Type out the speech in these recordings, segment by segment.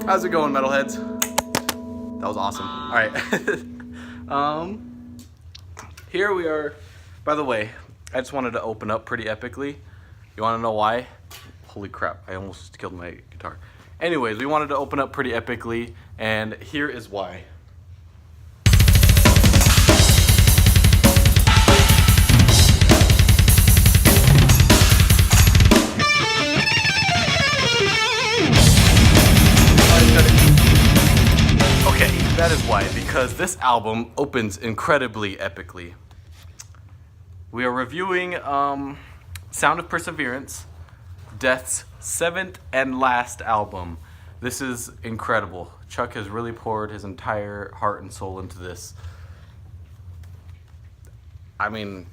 How's it going, metalheads? That was awesome. All right. Here we are. By the way, I just wanted to open up pretty epically. You want to know why? Holy crap, I almost killed my guitar. Anyways, we wanted to open up pretty epically, and here is why. Okay, that is why, because this album opens incredibly epically. We are reviewing Sound of Perseverance, Death's 7th and last album. This is incredible. Chuck has really poured his entire heart and soul into this. I mean,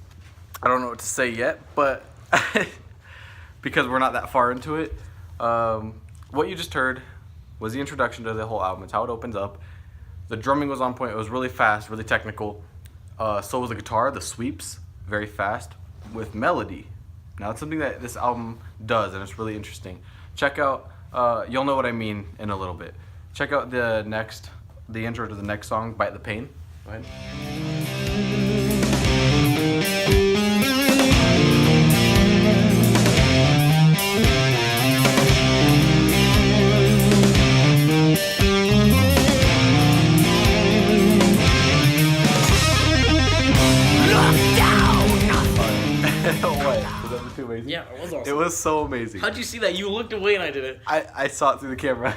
I don't know what to say yet, but because we're not that far into it. What you just heard was the introduction to the whole album. It's how it opens up. The drumming was on point. It was really fast, really technical. So was the guitar, the sweeps, very fast, with melody. Now, it's something that this album does, and it's really interesting. Check out, you'll know what I mean in a little bit. Check out the intro to the next song, Bite the Pain. Go ahead. What? Was that too amazing? Yeah, it was awesome. It was so amazing. How'd you see that? You looked away and I did it. I saw it through the camera.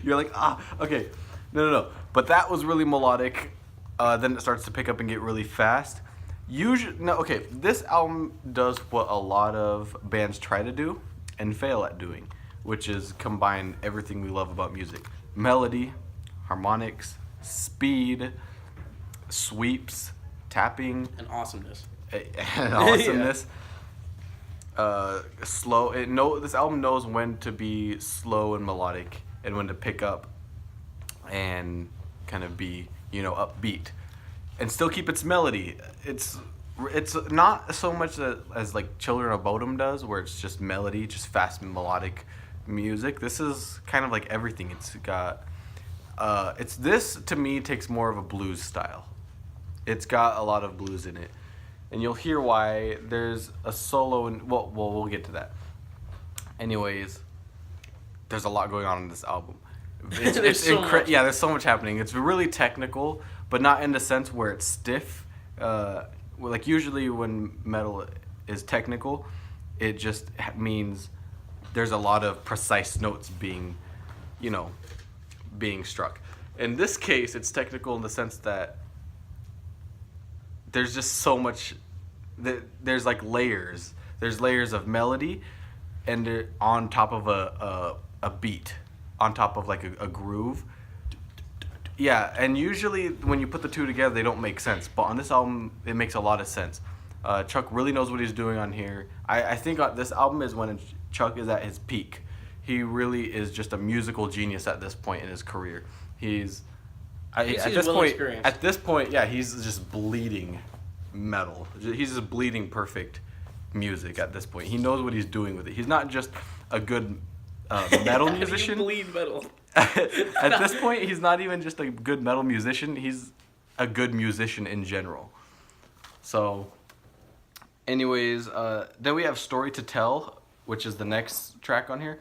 You're like, okay. No. But that was really melodic. Then it starts to pick up and get really fast. This album does what a lot of bands try to do and fail at doing, which is combine everything we love about music. Melody, harmonics, speed, sweeps, tapping. And awesomeness. And awesomeness. Slow. This album knows when to be slow and melodic, and when to pick up and kind of be, upbeat, and still keep its melody. It's not so much as like Children of Bodom does, where it's just melody, just fast melodic music. This is kind of like everything. It's got. This to me takes more of a blues style. It's got a lot of blues in it. And you'll hear why. There's a solo, and we'll get to that. Anyways, there's a lot going on in this album. There's so much. Yeah, there's so much happening. It's really technical, but not in the sense where it's stiff. Like usually when metal is technical, it just means there's a lot of precise notes being struck. In this case, it's technical in the sense that there's just so much. There's like layers. There's layers of melody, and they're on top of a beat, on top of like a groove. Yeah, and usually when you put the two together, they don't make sense. But on this album, it makes a lot of sense. Chuck really knows what he's doing on here. I think this album is when Chuck is at his peak. He really is just a musical genius at this point in his career. At this point, yeah, he's just bleeding metal. He's just bleeding perfect music at this point. He knows what he's doing with it. He's not just a good metal musician. You bleed metal. At this point, he's not even just a good metal musician. He's a good musician in general. So, anyways, then we have Story to Tell, which is the next track on here.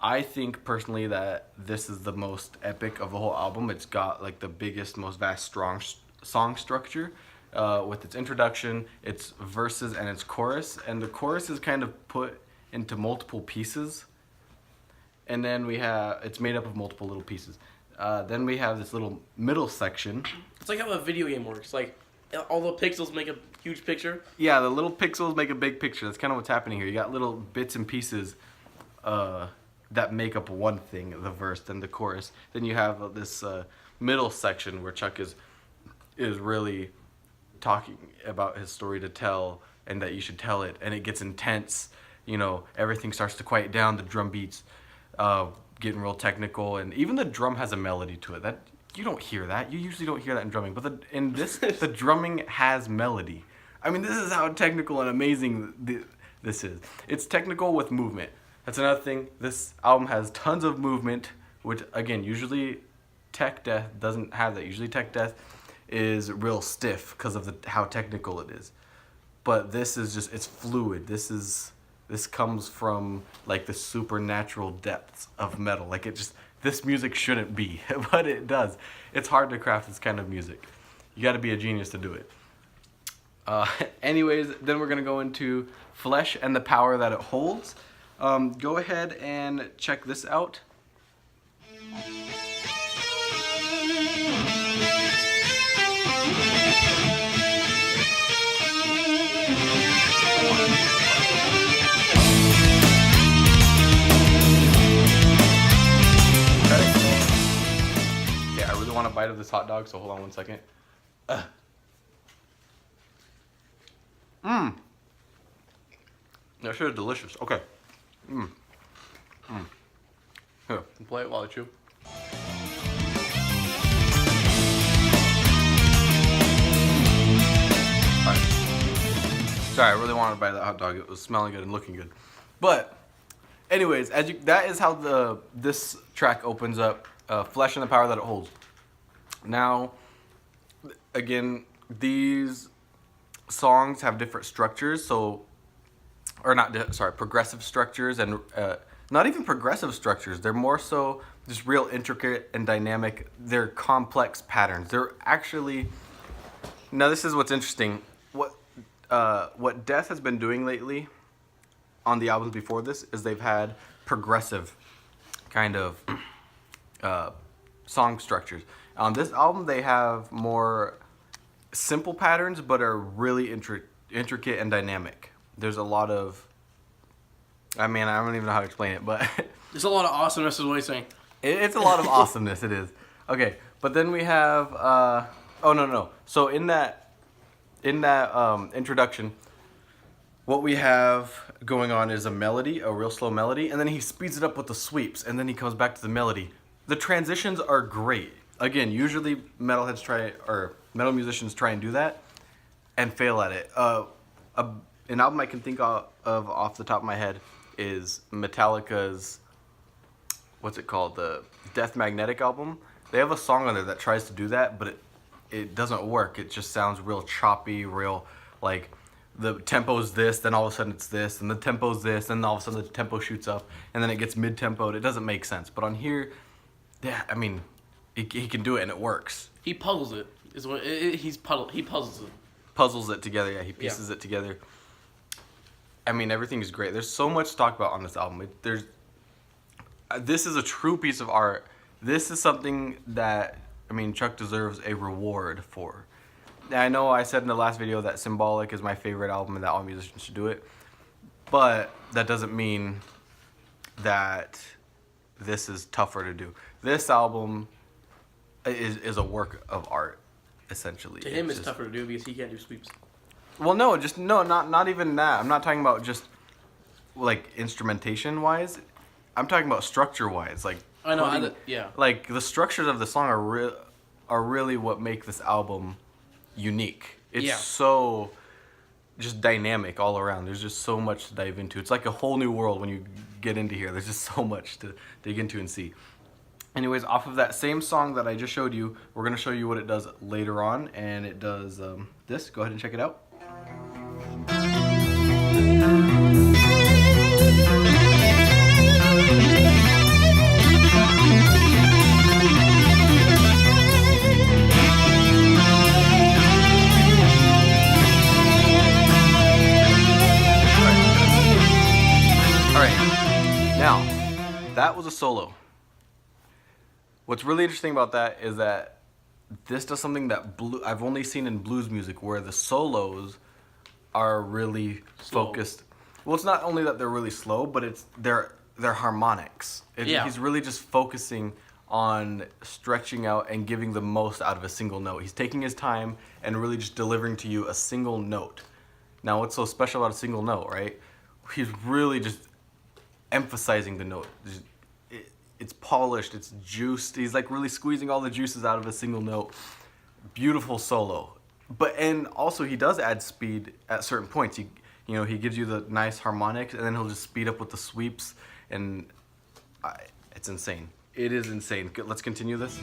I think personally that this is the most epic of the whole album. It's got like the biggest, most vast, strong song structure with its introduction, its verses, and its chorus. And the chorus is kind of put into multiple pieces. And then it's made up of multiple little pieces. Then we have this little middle section. It's like how a video game works. Like all the pixels make a huge picture. Yeah, the little pixels make a big picture. That's kind of what's happening here. You got little bits and pieces that make up one thing, the verse, then the chorus. Then you have this middle section where Chuck is really talking about his story to tell, and that you should tell it, and it gets intense. Everything starts to quiet down. The drum beats getting real technical, and even the drum has a melody to it. That you don't hear that. You usually don't hear that in drumming, but in this, the drumming has melody. I mean, this is how technical and amazing this is. It's technical with movement. That's another thing. This album has tons of movement which again usually tech death doesn't have that. Usually tech death is real stiff because of how technical it is. But this is just, it's fluid. This comes from like the supernatural depths of metal. Like this music shouldn't be, but it does. It's hard to craft this kind of music. You got to be a genius to do it. Anyways, then we're gonna go into Flesh and the Power That It Holds. Go ahead and check this out. I really want a bite of this hot dog, so hold on one second. That shit is delicious. Okay. Here, play it while I chew. Alright. Sorry, I really wanted to buy that hot dog. It was smelling good and looking good. But, anyways, that is how this track opens up. Flesh and the Power That It Holds. Now, again, these songs have different structures, progressive structures, and not even progressive structures. They're more so just real intricate and dynamic. They're complex patterns. They're actually, now this is what's interesting. What Death has been doing lately on the albums before this is they've had progressive kind of song structures. On this album, they have more simple patterns, but are really intricate and dynamic. There's a lot of, I don't even know how to explain it, but there's a lot of awesomeness is what he's saying. It's a lot of awesomeness, it is. Okay, but then we have, So in that introduction, what we have going on is a melody, a real slow melody, and then he speeds it up with the sweeps, and then he comes back to the melody. The transitions are great. Again, usually metal musicians try and do that and fail at it. An album I can think of off the top of my head is Metallica's, what's it called? The Death Magnetic album. They have a song on there that tries to do that, but it doesn't work. It just sounds real choppy, real like the tempo's this, then all of a sudden it's this, and the tempo's this, then all of a sudden the tempo shoots up, and then it gets mid-tempoed. It doesn't make sense. But on here, yeah, he can do it and it works. He puzzles it. He puzzles it. Puzzles it together, yeah. He pieces it together. Everything is great. There's so much to talk about on this album. This is a true piece of art. This is something that, Chuck deserves a reward for. Now, I know I said in the last video that Symbolic is my favorite album and that all musicians should do it. But that doesn't mean that this is tougher to do. This album is a work of art, essentially. To him, it's tougher to do because he can't do sweeps. Well, not even that. I'm not talking about just like instrumentation wise. I'm talking about structure wise. Like I know, Like the structures of the song are really what make this album unique. It's so just dynamic all around. There's just so much to dive into. It's like a whole new world when you get into here. There's just so much to dig into and see. Anyways, off of that same song that I just showed you, we're going to show you what it does later on, and it does this. Go ahead and check it out. Now, that was a solo. What's really interesting about that is that this does something that I've only seen in blues music, where the solos are really focused. Well, it's not only that they're really slow, but it's they're harmonics. He's really just focusing on stretching out and giving the most out of a single note. He's taking his time and really just delivering to you a single note. Now, what's so special about a single note, right? He's really just emphasizing the note. It's polished, it's juiced. He's like really squeezing all the juices out of a single note. Beautiful solo. And also he does add speed at certain points. He gives you the nice harmonics, and then he'll just speed up with the sweeps, and it's insane. It is insane. Let's continue this.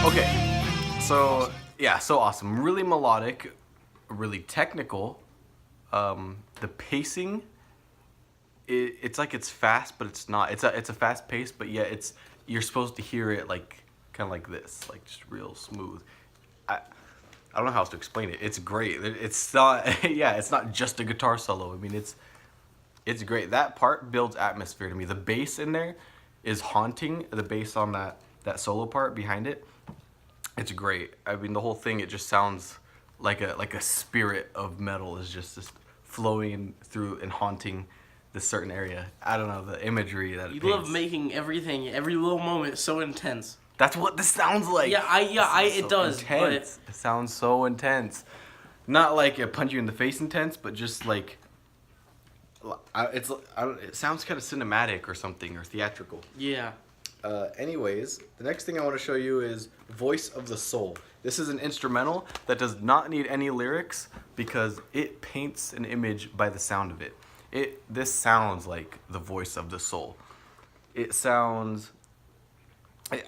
Okay, so yeah, so awesome. Really melodic, really technical. The pacing, it's like it's fast, but it's not. It's a fast pace, but yet you're supposed to hear it like kind of like this, like just real smooth. I don't know how else to explain it. It's great. It's not yeah, it's not just a guitar solo. I mean, it's great. That part builds atmosphere to me. The bass in there is haunting. The bass on that solo part behind it, it's great. I mean, the whole thing, it just sounds like a spirit of metal is just flowing through and haunting this certain area. I don't know, the imagery that it You paints. love making everything, every little moment so intense. That's what this sounds like. It does. Intense. It sounds so intense. Not like it punch you in the face intense, but just like it sounds kind of cinematic or something, or theatrical. Yeah. Anyways, the next thing I want to show you is Voice of the Soul. This is an instrumental that does not need any lyrics because it paints an image by the sound of it. This sounds like the voice of the soul. It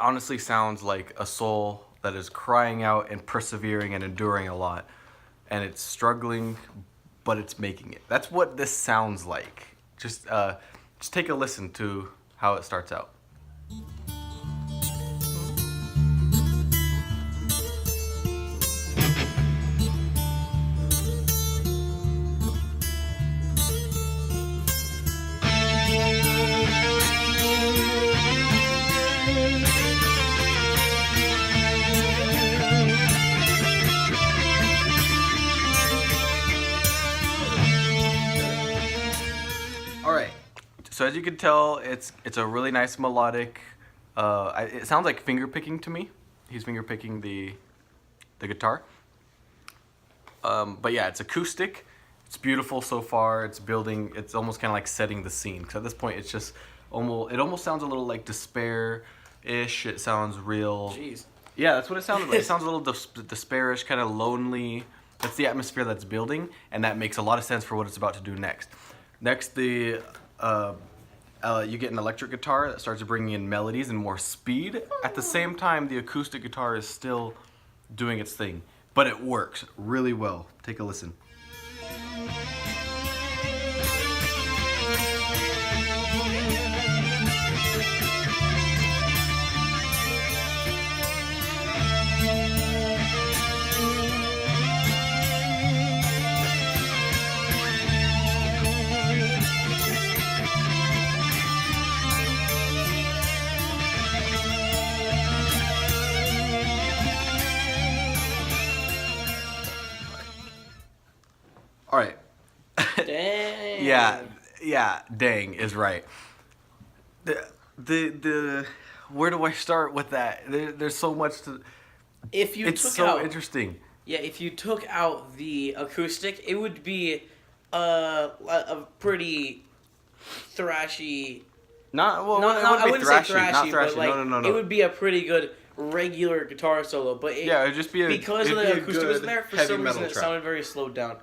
honestly sounds like a soul that is crying out and persevering and enduring a lot. And it's struggling, but it's making it. That's what this sounds like. Just take a listen to how it starts out. So as you can tell, it's a really nice melodic. It sounds like finger picking to me. He's finger picking the guitar. But yeah, it's acoustic. It's beautiful so far. It's building. It's almost kind of like setting the scene. Because at this point, it's just almost. It almost sounds a little like despair-ish. It sounds real. Jeez. Yeah, that's what it sounds like. It sounds a little despairish, kind of lonely. That's the atmosphere that's building, and that makes a lot of sense for what it's about to do next. Next, you get an electric guitar that starts bringing in melodies and more speed. At the same time, the acoustic guitar is still doing its thing, but it works really well. Take a listen. All right. Dang. Yeah, dang is right. The where do I start with that? There's so much to. If you It's took so out, interesting. yeah, if you took out the acoustic, it would be a pretty thrashy. Not well. No, it no, wouldn't I be wouldn't thrashy, say thrashy, not thrashy. but like No. it would be a pretty good regular guitar solo. But Yeah, it'd just be because of it'd the be a acoustic was good there, for heavy some metal reason it track. sounded very slowed down.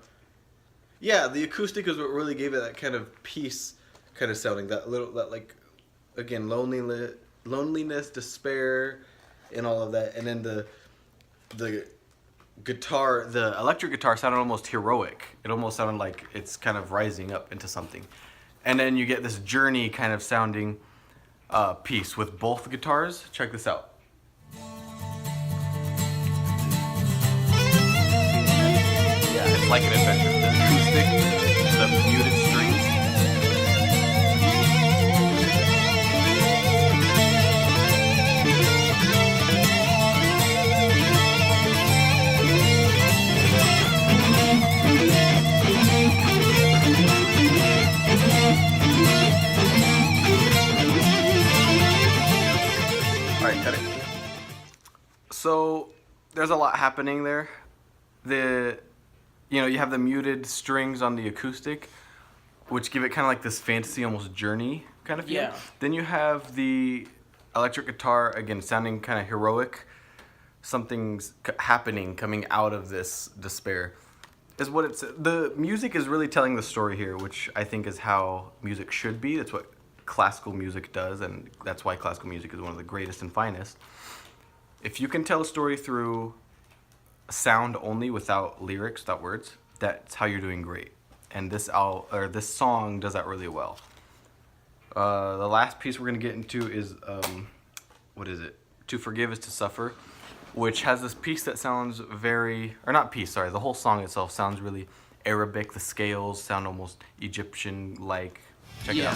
Yeah, the acoustic is what really gave it that kind of peace, kind of sounding. That like, again, loneliness, despair, and all of that. And then the guitar, the electric guitar sounded almost heroic. It almost sounded like it's kind of rising up into something. And then you get this journey kind of sounding piece with both guitars. Check this out. Yeah, it's like an adventure. The acoustic, the muted strings. All right, cut it. So there's a lot happening there. you have the muted strings on the acoustic, which give it kind of like this fantasy, almost journey kind of feel. Yeah. Then you have the electric guitar, again, sounding kind of heroic. Something's happening coming out of this despair. Is what it's. The music is really telling the story here, which I think is how music should be. That's what classical music does, and that's why classical music is one of the greatest and finest. If you can tell a story through sound only, without lyrics, without words, that's how you're doing great. And this song does that really well. The last piece we're gonna get into is what is it? To forgive is to suffer, which has this piece that sounds very, or not piece, sorry, the whole song itself sounds really Arabic. The scales sound almost Egyptian-like. Check it out.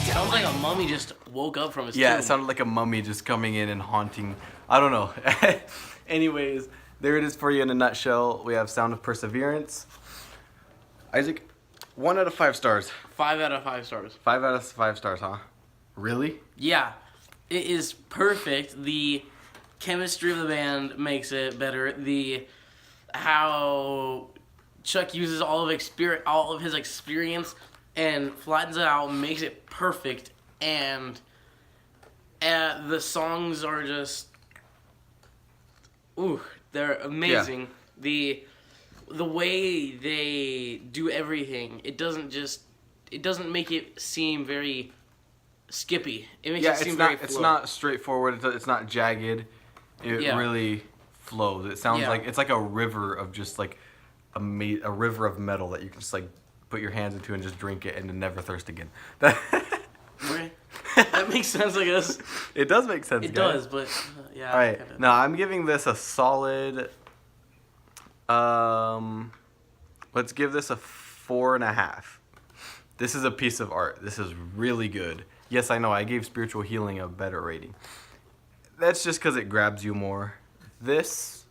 Sounds like a mummy just woke up from his Yeah, tomb. it sounded like a mummy just coming in and haunting. I don't know. Anyways, there it is for you in a nutshell. We have Sound of Perseverance. Isaac, 1 out of 5 stars. 5 out of 5 stars. 5 out of 5 stars, huh? Really? Yeah, it is perfect. The chemistry of the band makes it better. How Chuck uses all of his experience and flattens it out, makes it perfect, and the songs are just, they're amazing. Yeah. The way they do everything, it doesn't make it seem very skippy. It makes it seem very flow. It's not straightforward. It's not jagged. It really flows. It sounds like it's like a river of just like a river of metal that you can just like put your hands into and just drink it and then never thirst again. That makes sense, I guess. It does make sense. It does, but yeah. All right. Now I'm giving this a solid. Let's give this a 4.5. This is a piece of art. This is really good. Yes, I know. I gave Spiritual Healing a better rating. That's just because it grabs you more. There's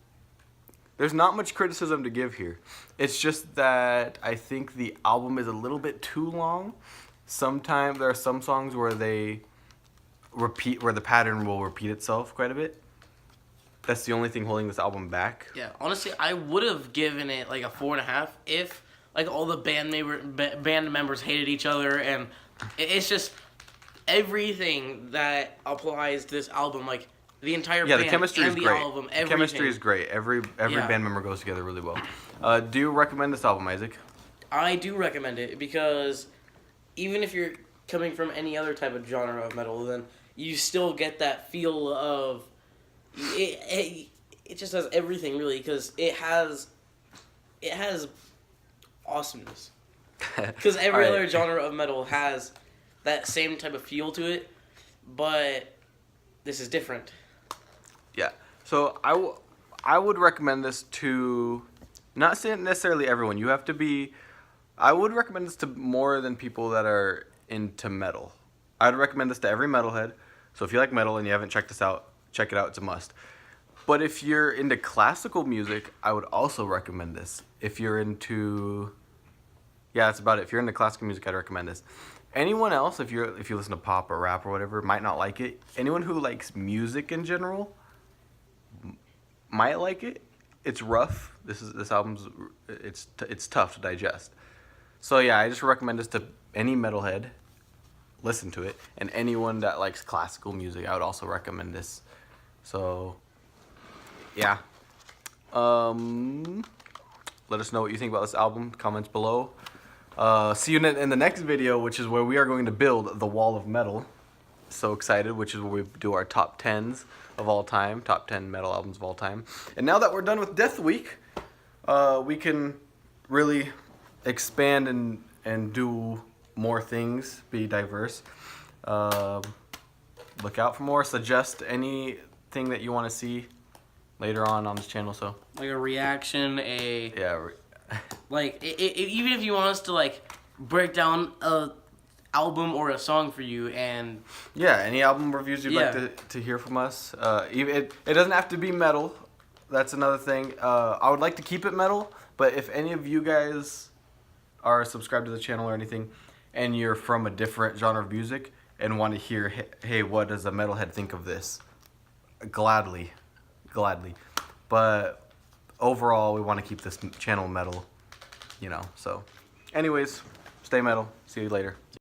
not much criticism to give here. It's just that I think the album is a little bit too long. Sometimes there are some songs where the pattern will repeat itself quite a bit. That's the only thing holding this album back. Yeah, honestly, I would have given it like a 4.5 if like all the band members hated each other, and it's just everything that applies to this album, like the entire band, the chemistry is great. Album, the chemistry is great. Every band member goes together really well. Do you recommend this album, Isaac? I do recommend it because even if you're coming from any other type of genre of metal, then you still get that feel of it. It just has everything really, because it has awesomeness. Because every other genre of metal has that same type of feel to it, but this is different. Yeah. So I would recommend this to not necessarily everyone. You have to be. I would recommend this to more than people that are into metal. I'd recommend this to every metalhead. So if you like metal and you haven't checked this out, check it out. It's a must. But if you're into classical music, I would also recommend this. If you're into, that's about it. If you're into classical music, I'd recommend this. Anyone else, if you listen to pop or rap or whatever, might not like it. Anyone who likes music in general might like it. It's rough. This album's it's tough to digest. So yeah, I just recommend this to any metalhead. Listen to it, and anyone that likes classical music, I would also recommend this. So yeah. Let us know what you think about this album. Comments below. See you in the next video, which is where we are going to build the wall of metal. So excited, which is where we do our top 10s of all time, top 10 metal albums of all time. And now that we're done with Death Week, we can really expand and do more things, be diverse. Look out for more. Suggest anything that you want to see later on this channel. So like a reaction, like even if you want us to like break down a album or a song for you, and any album reviews you'd like to hear from us. It doesn't have to be metal. That's another thing. I would like to keep it metal, but if any of you guys are subscribed to the channel or anything, and you're from a different genre of music and want to hear, hey, what does a metalhead think of this? Gladly. But overall, we want to keep this channel metal, you know. So, anyways, stay metal. See you later.